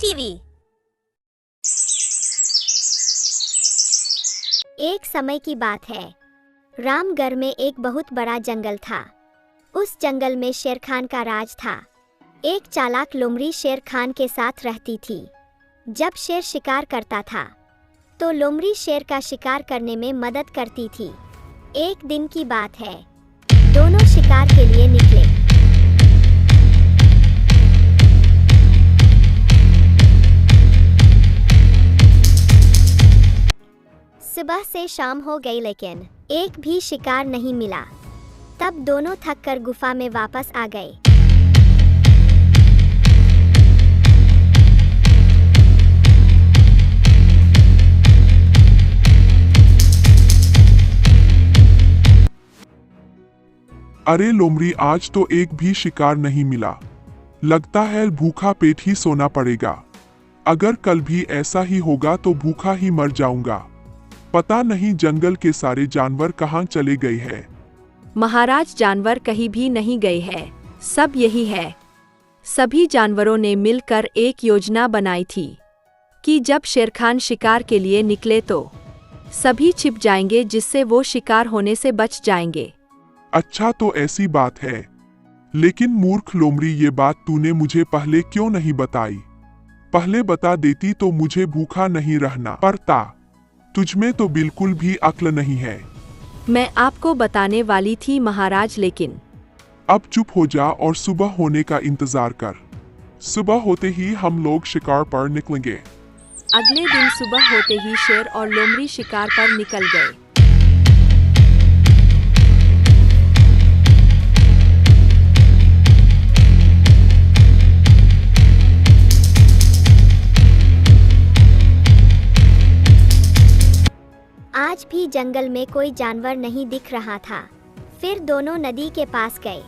TV. एक समय की बात है, रामगढ़ में एक बहुत बड़ा जंगल था। उस जंगल में शेर खान का राज था। एक चालाक लोमड़ी शेर खान के साथ रहती थी। जब शेर शिकार करता था तो लोमड़ी शेर का शिकार करने में मदद करती थी। एक दिन की बात है, दोनों शिकार के लिए निकले। सुबह से शाम हो गई लेकिन एक भी शिकार नहीं मिला। तब दोनों थक कर गुफा में वापस आ गए। अरे लोमड़ी, आज तो एक भी शिकार नहीं मिला। लगता है भूखा पेट ही सोना पड़ेगा। अगर कल भी ऐसा ही होगा तो भूखा ही मर जाऊंगा। पता नहीं जंगल के सारे जानवर कहाँ चले गए हैं। महाराज, जानवर कहीं भी नहीं गए हैं, सब यही है। सभी जानवरों ने मिलकर एक योजना बनाई थी कि जब शेर खान शिकार के लिए निकले तो सभी छिप जाएंगे, जिससे वो शिकार होने से बच जाएंगे। अच्छा, तो ऐसी बात है। लेकिन मूर्ख लोमड़ी, ये बात तूने मुझे पहले क्यों नहीं बताई? पहले बता देती तो मुझे भूखा नहीं रहना पड़ता। तुझमें तो बिल्कुल भी अक्ल नहीं है। मैं आपको बताने वाली थी महाराज, लेकिन अब चुप हो जा और सुबह होने का इंतजार कर। सुबह होते ही हम लोग शिकार पर निकलेंगे। अगले दिन सुबह होते ही शेर और लोमड़ी शिकार पर निकल गए। आज भी जंगल में कोई जानवर नहीं दिख रहा था। फिर दोनों नदी के पास गए।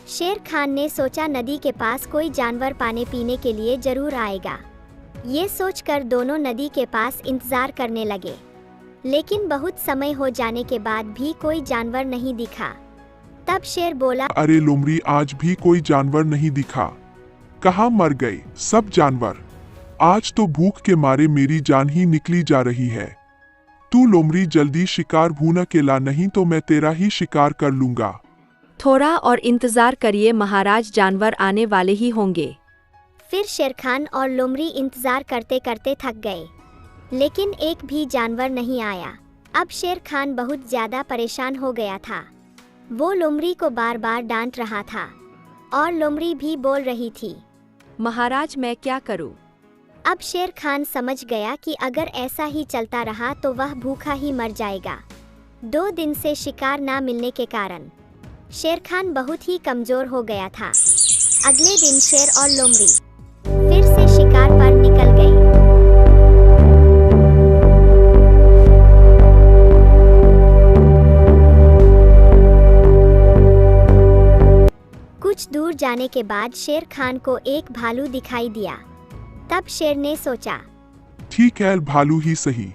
शेर खान ने सोचा नदी के पास कोई जानवर पानी पीने के लिए जरूर आएगा। ये सोचकर दोनों नदी के पास इंतजार करने लगे। लेकिन बहुत समय हो जाने के बाद भी कोई जानवर नहीं दिखा। तब शेर बोला, अरे लोमड़ी, आज भी कोई जानवर नहीं दिखा। कहाँ मर गए सब जानवर? आज तो भूख के मारे मेरी जान ही निकली जा रही है। तू लोमड़ी जल्दी शिकार भूना के ला, नहीं तो मैं तेरा ही शिकार कर लूंगा। थोड़ा और इंतजार करिए महाराज, जानवर आने वाले ही होंगे। फिर शेर खान और लोमड़ी इंतजार करते करते थक गए, लेकिन एक भी जानवर नहीं आया। अब शेर खान बहुत ज्यादा परेशान हो गया था। वो लोमड़ी को बार बार डांट रहा था और लोमड़ी भी बोल रही थी, महाराज मैं क्या करूं? अब शेर खान समझ गया कि अगर ऐसा ही चलता रहा तो वह भूखा ही मर जाएगा। 2 दिन से शिकार ना मिलने के कारण शेर खान बहुत ही कमजोर हो गया था। अगले दिन शेर और लोमड़ी फिर से शिकार पर निकल गए। कुछ दूर जाने के बाद शेर खान को एक भालू दिखाई दिया। तब शेर ने सोचा, ठीक है, भालू ही सही।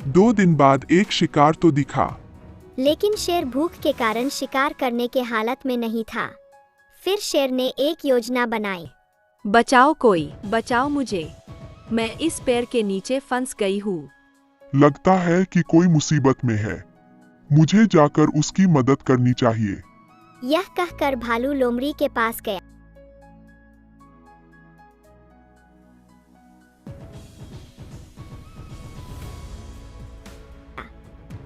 2 दिन बाद एक शिकार तो दिखा। लेकिन शेर भूख के कारण शिकार करने के हालत में नहीं था। फिर शेर ने एक योजना बनाई। बचाओ कोई, बचाओ मुझे, मैं इस पेड़ के नीचे फंस गई हूँ। लगता है कि कोई मुसीबत में है। मुझे जाकर उसकी मदद करनी चाहिए। यह कहकर भालू लोमड़ी के पास गया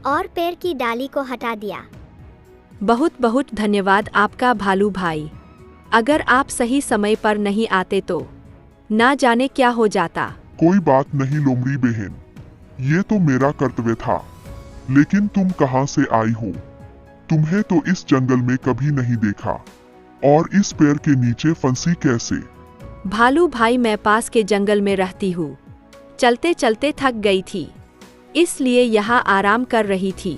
और पेड़ की डाली को हटा दिया। बहुत बहुत धन्यवाद आपका भालू भाई। अगर आप सही समय पर नहीं आते तो ना जाने क्या हो जाता। कोई बात नहीं लोमड़ी बहन, ये तो मेरा कर्तव्य था। लेकिन तुम कहाँ से आई हो? तुम्हें तो इस जंगल में कभी नहीं देखा। और इस पेड़ के नीचे फंसी कैसे? भालू भाई, मैं पास के जंगल में रहती हूँ। चलते चलते थक गई थी, इसलिए यहाँ आराम कर रही थी।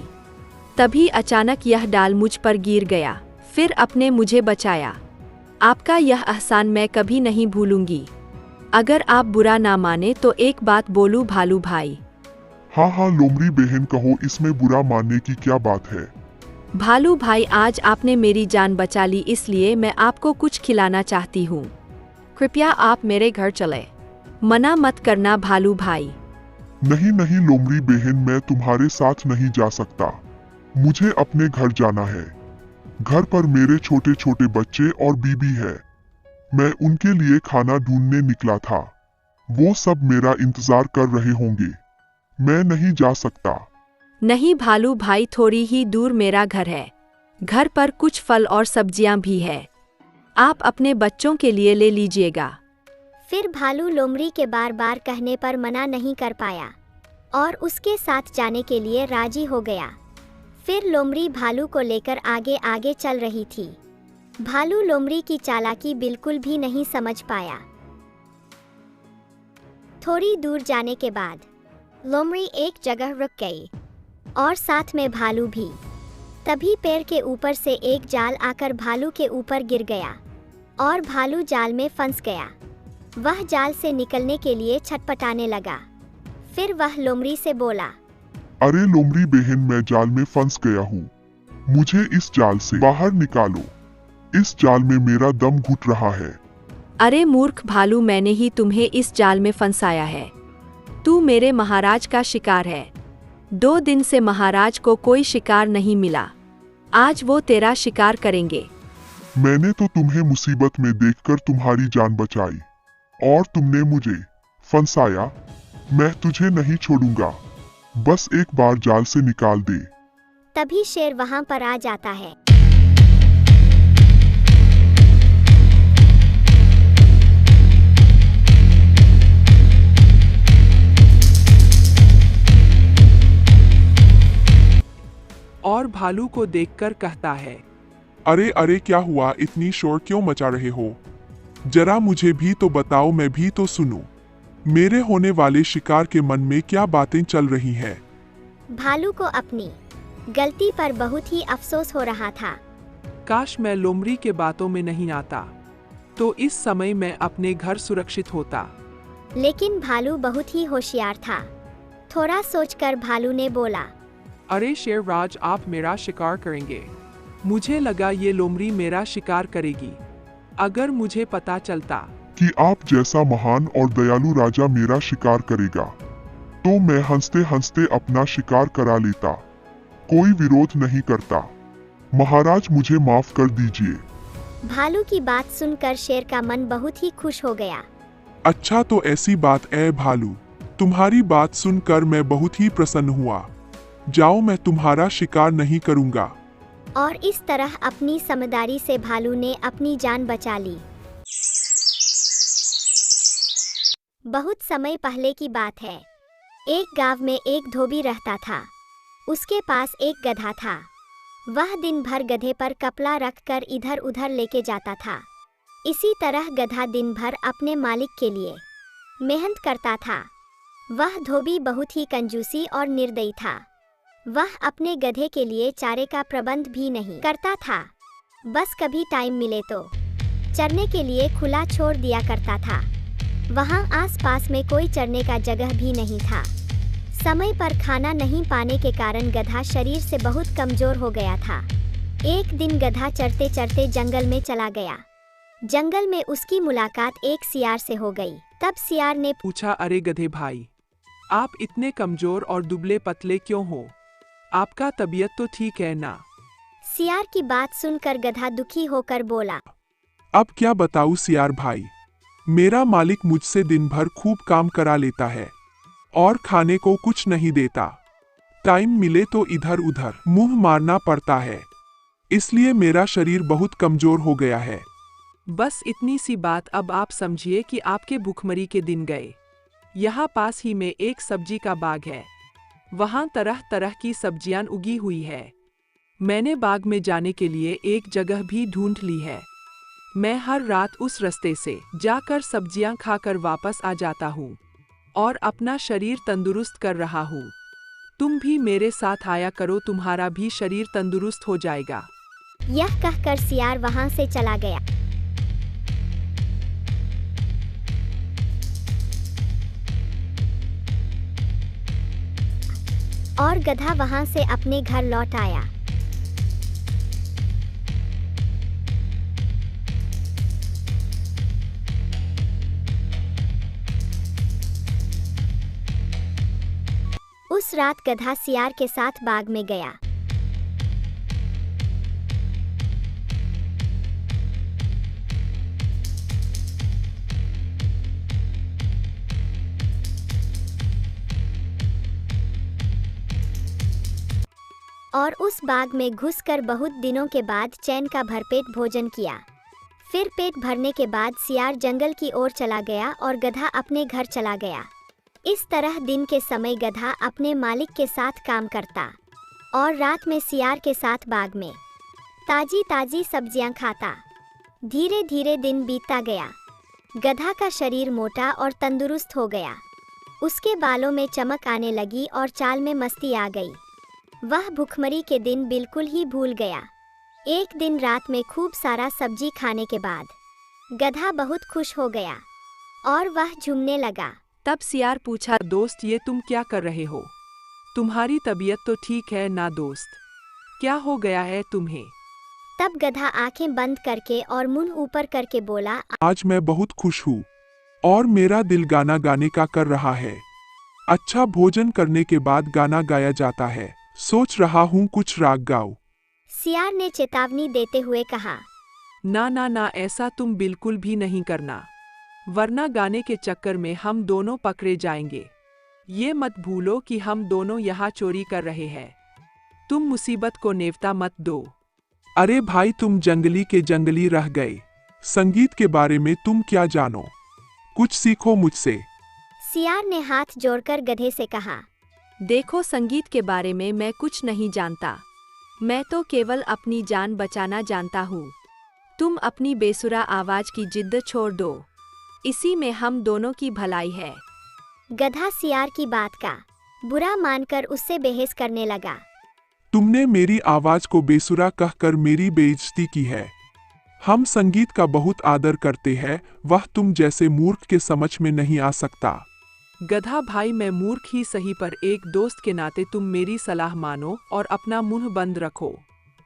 तभी अचानक यह डाल मुझ पर गिर गया, फिर आपने मुझे बचाया। आपका यह एहसान मैं कभी नहीं भूलूंगी। अगर आप बुरा ना माने तो एक बात बोलूं भालू भाई। हाँ हाँ लोमड़ी बहन कहो, इसमें बुरा मानने की क्या बात है। भालू भाई आज आपने मेरी जान बचा ली, इसलिए मैं आपको कुछ खिलाना चाहती हूँ। कृपया आप मेरे घर चले। मना मत करना भालू भाई। नहीं नहीं लोमड़ी बहन, मैं तुम्हारे साथ नहीं जा सकता। मुझे अपने घर जाना है। घर पर मेरे छोटे छोटे बच्चे और बीबी है। मैं उनके लिए खाना ढूंढने निकला था। वो सब मेरा इंतजार कर रहे होंगे। मैं नहीं जा सकता। नहीं भालू भाई, थोड़ी ही दूर मेरा घर है। घर पर कुछ फल और सब्जियां भी है, आप अपने बच्चों के लिए ले लीजिएगा। फिर भालू लोमड़ी के बार बार कहने पर मना नहीं कर पाया और उसके साथ जाने के लिए राजी हो गया। फिर लोमड़ी भालू को लेकर आगे आगे चल रही थी। भालू लोमड़ी की चालाकी बिल्कुल भी नहीं समझ पाया। थोड़ी दूर जाने के बाद लोमड़ी एक जगह रुक गई और साथ में भालू भी। तभी पेड़ के ऊपर से एक जाल आकर भालू के ऊपर गिर गया और भालू जाल में फंस गया। वह जाल से निकलने के लिए छटपटाने लगा। फिर वह लोमड़ी से बोला, अरे लोमड़ी बहन, मैं जाल में फंस गया हूँ। मुझे इस जाल से बाहर निकालो। इस जाल में मेरा दम घुट रहा है। अरे मूर्ख भालू, मैंने ही तुम्हें इस जाल में फंसाया है। तू मेरे महाराज का शिकार है। 2 दिन से महाराज को कोई शिकार नहीं मिला। आज वो तेरा शिकार करेंगे। मैंने तो तुम्हें मुसीबत में देखकर तुम्हारी जान बचाई और तुमने मुझे फंसाया। मैं तुझे नहीं छोड़ूंगा। बस एक बार जाल से निकाल दे। तभी शेर वहां पर आ जाता है। और भालू को देखकर कहता है, अरे अरे क्या हुआ, इतनी शोर क्यों मचा रहे हो? जरा मुझे भी तो बताओ, मैं भी तो सुनूं। मेरे होने वाले शिकार के मन में क्या बातें चल रही हैं? भालू को अपनी गलती पर बहुत ही अफसोस हो रहा था। काश मैं लोमड़ी के बातों में नहीं आता, तो इस समय मैं अपने घर सुरक्षित होता। लेकिन भालू बहुत ही होशियार था। थोड़ा सोचकर भालू ने बोला, अरे शेर राज, आप मेरा शिकार करेंगे। मुझे लगा ये लोमड़ी मेरा शिकार करेगी। अगर मुझे पता चलता कि आप जैसा महान और दयालु राजा मेरा शिकार करेगा, तो मैं हंसते हंसते अपना शिकार करा लेता। कोई विरोध नहीं करता। महाराज मुझे माफ कर दीजिए। भालू की बात सुनकर शेर का मन बहुत ही खुश हो गया। अच्छा तो ऐसी बात है भालू, तुम्हारी बात सुनकर मैं बहुत ही प्रसन्न हुआ। जाओ, मैं तुम्हारा शिकार नहीं करूंगा। और इस तरह अपनी समझदारी से भालू ने अपनी जान बचा ली। बहुत समय पहले की बात है। एक गांव में एक धोबी रहता था। उसके पास एक गधा था। वह दिन भर गधे पर कपड़ा रखकर इधर उधर लेके जाता था। इसी तरह गधा दिन भर अपने मालिक के लिए मेहनत करता था। वह धोबी बहुत ही कंजूसी और निर्दयी था। वह अपने गधे के लिए चारे का प्रबंध भी नहीं करता था। बस कभी टाइम मिले तो चरने के लिए खुला छोड़ दिया करता था। वहाँ आसपास में कोई चरने का जगह भी नहीं था। समय पर खाना नहीं पाने के कारण गधा शरीर से बहुत कमजोर हो गया था। एक दिन गधा चरते चरते जंगल में चला गया। जंगल में उसकी मुलाकात एक सियार से हो गई। तब सियार ने पूछा, अरे गधे भाई, आप इतने कमजोर और दुबले पतले क्यों हो? आपका तबीयत तो ठीक है ना? सियार की बात सुनकर गधा दुखी होकर बोला, अब क्या बताऊं सियार भाई, मेरा मालिक मुझसे दिन भर खूब काम करा लेता है और खाने को कुछ नहीं देता। टाइम मिले तो इधर उधर मुंह मारना पड़ता है, इसलिए मेरा शरीर बहुत कमजोर हो गया है। बस इतनी सी बात। अब आप समझिए कि आपके भूखमरी के दिन गए। यहाँ पास ही में एक सब्जी का बाग है। वहाँ तरह तरह की सब्जियां उगी हुई है। मैंने बाग में जाने के लिए एक जगह भी ढूंढ ली है। मैं हर रात उस रास्ते से जाकर सब्जियां खाकर वापस आ जाता हूँ और अपना शरीर तंदुरुस्त कर रहा हूँ। तुम भी मेरे साथ आया करो, तुम्हारा भी शरीर तंदुरुस्त हो जाएगा। यह कहकर सियार वहां से चला गया। और गधा वहां से अपने घर लौट आया। उस रात गधा सियार के साथ बाग में गया। और उस बाग में घुसकर बहुत दिनों के बाद चैन का भरपेट भोजन किया। फिर पेट भरने के बाद सियार जंगल की ओर चला गया और गधा अपने घर चला गया। इस तरह दिन के समय गधा अपने मालिक के साथ काम करता और रात में सियार के साथ बाग में ताजी ताजी सब्जियां खाता। धीरे धीरे दिन बीतता गया। गधा का शरीर मोटा और तंदुरुस्त हो गया। उसके बालों में चमक आने लगी और चाल में मस्ती आ गई। वह भुखमरी के दिन बिल्कुल ही भूल गया। एक दिन रात में खूब सारा सब्जी खाने के बाद गधा बहुत खुश हो गया और वह झूमने लगा। तब सियार पूछा, दोस्त ये तुम क्या कर रहे हो? तुम्हारी तबीयत तो ठीक है ना दोस्त? क्या हो गया है तुम्हें? तब गधा आंखें बंद करके और मुंह ऊपर करके बोला, आज मैं बहुत खुश हूँ और मेरा दिल गाना गाने का कर रहा है। अच्छा भोजन करने के बाद गाना गाया जाता है। सोच रहा हूँ कुछ राग गाओ। सियार ने चेतावनी देते हुए कहा, ना ना ना, ऐसा तुम बिल्कुल भी नहीं करना, वरना गाने के चक्कर में हम दोनों पकड़े जाएंगे। ये मत भूलो कि हम दोनों यहाँ चोरी कर रहे हैं। तुम मुसीबत को नेवता मत दो। अरे भाई, तुम जंगली के जंगली रह गए। संगीत के बारे में तुम क्या जानो? कुछ सीखो मुझसे। सियार ने हाथ जोड़कर गधे से कहा, देखो संगीत के बारे में मैं कुछ नहीं जानता। मैं तो केवल अपनी जान बचाना जानता हूँ। तुम अपनी बेसुरा आवाज की जिद्द छोड़ दो। इसी में हम दोनों की भलाई है। गधा सियार की बात का बुरा मानकर उससे बहस करने लगा। तुमने मेरी आवाज को बेसुरा कहकर मेरी बेइज्जती की है। हम संगीत का बहुत आदर करते हैं, वह तुम जैसे मूर्ख के समझ में नहीं आ सकता। गधा भाई, मैं मूर्ख ही सही, पर एक दोस्त के नाते तुम मेरी सलाह मानो और अपना मुंह बंद रखो।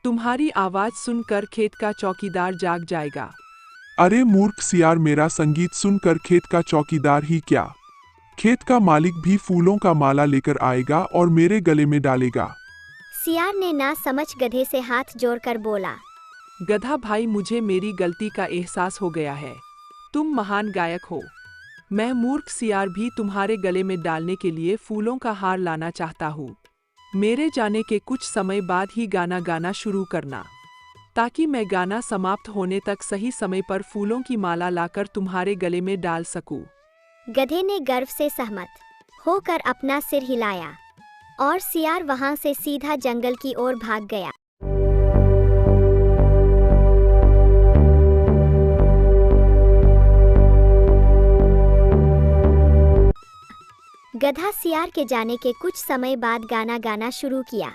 तुम्हारी आवाज सुनकर खेत का चौकीदार जाग जाएगा। अरे मूर्ख सियार, मेरा संगीत सुनकर खेत का चौकीदार ही क्या, खेत का मालिक भी फूलों का माला लेकर आएगा और मेरे गले में डालेगा। सियार ने ना समझ गधे से हाथ जोड़कर बोला, गधा भाई, मुझे मेरी गलती का एहसास हो गया है। तुम महान गायक हो। मैं मूर्ख सियार भी तुम्हारे गले में डालने के लिए फूलों का हार लाना चाहता हूँ। मेरे जाने के कुछ समय बाद ही गाना गाना शुरू करना, ताकि मैं गाना समाप्त होने तक सही समय पर फूलों की माला लाकर तुम्हारे गले में डाल सकूं। गधे ने गर्व से सहमत होकर अपना सिर हिलाया और सियार वहां से सीधा जंगल की ओर भाग गया। गधा सियार के जाने के कुछ समय बाद गाना गाना शुरू किया।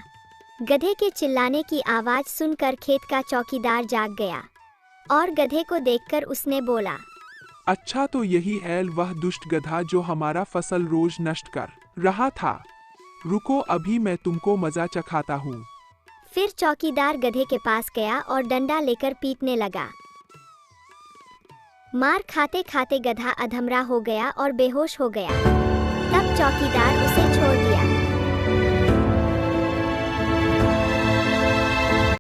गधे के चिल्लाने की आवाज सुनकर खेत का चौकीदार जाग गया और गधे को देखकर उसने बोला, अच्छा तो यही है वह दुष्ट गधा जो हमारा फसल रोज नष्ट कर रहा था। रुको, अभी मैं तुमको मजा चखाता हूँ। फिर चौकीदार गधे के पास गया और डंडा लेकर पीटने लगा। मार खाते खाते गधा अधमरा हो गया और बेहोश हो गया। तब चौकीदार उसे छोड़ दिया।